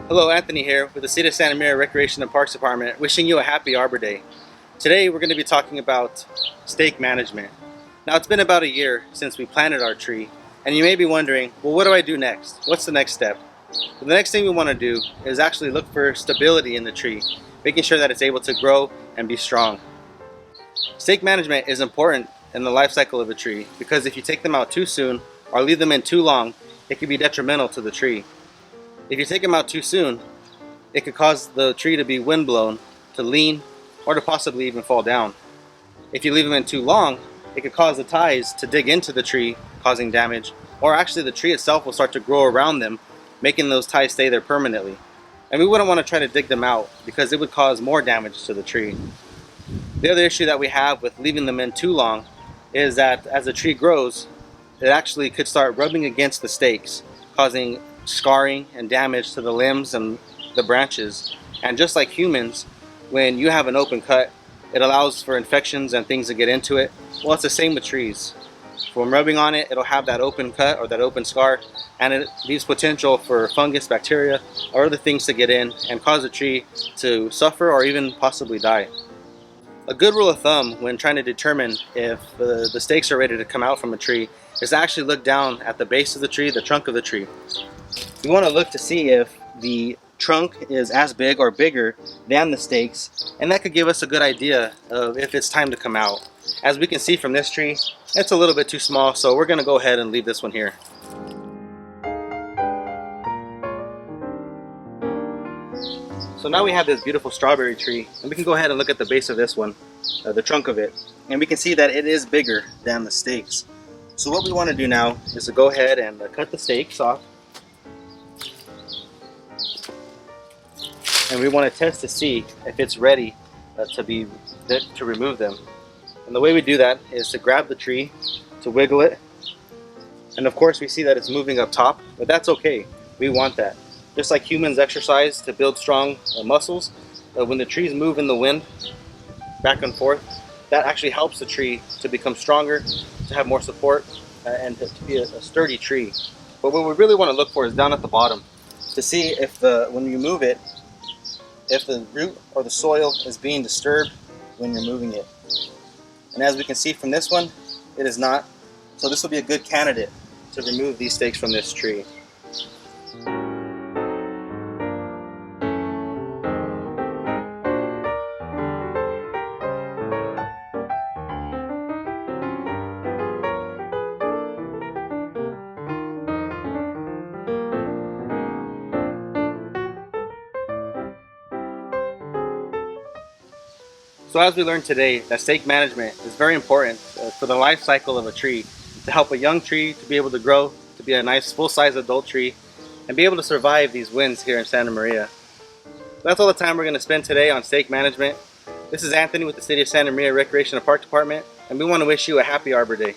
Hello, Anthony here with the City of Santa Maria Recreation and Parks Department, wishing you a happy Arbor Day. Today we're going to be talking about stake management. Now it's been about a year since we planted our tree, and you may be wondering, well, what do I do next? What's the next step? Well, the next thing we want to do is actually look for stability in the tree, making sure that it's able to grow and be strong. Stake management is important in the life cycle of a tree because if you take them out too soon or leave them in too long, it can be detrimental to the tree. If you take them out too soon, it could cause the tree to be windblown, to lean, or to possibly even fall down. If you leave them in too long, it could cause the ties to dig into the tree, causing damage, or actually the tree itself will start to grow around them, making those ties stay there permanently. And we wouldn't want to try to dig them out because it would cause more damage to the tree. The other issue that we have with leaving them in too long is that as the tree grows, it actually could start rubbing against the stakes, causing scarring and damage to the limbs and the branches. And just like humans, when you have an open cut, it allows for infections and things to get into it. Well, it's the same with trees. From rubbing on it, it'll have that open cut or that open scar, and it leaves potential for fungus, bacteria, or other things to get in and cause the tree to suffer or even possibly die. A good rule of thumb when trying to determine if the stakes are ready to come out from a tree is to actually look down at the base of the tree, the trunk of the tree. We want to look to see if the trunk is as big or bigger than the stakes, and that could give us a good idea of if it's time to come out. As we can see from this tree, it's a little bit too small, so we're going to go ahead and leave this one here. So now we have this beautiful strawberry tree, and we can go ahead and look at the base of this one, the trunk of it, and we can see that it is bigger than the stakes. So what we want to do now is to go ahead and cut the stakes off. And we want to test to see if it's ready to remove them. And the way we do that is to grab the tree, to wiggle it, and of course we see that it's moving up top, but that's okay. We want that. Just like humans exercise to build strong muscles, when the trees move in the wind back and forth, that actually helps the tree to become stronger, to have more support, and to be a sturdy tree. But what we really want to look for is down at the bottom, to see if when you move it, if the root or the soil is being disturbed when you're moving it. And as we can see from this one, it is not. So this will be a good candidate to remove these stakes from this tree. So as we learned today, that stake management is very important for the life cycle of a tree, to help a young tree to be able to grow, to be a nice full-size adult tree, and be able to survive these winds here in Santa Maria. That's all the time we're going to spend today on stake management. This is Anthony with the City of Santa Maria Recreation and Park Department, and we want to wish you a happy Arbor Day.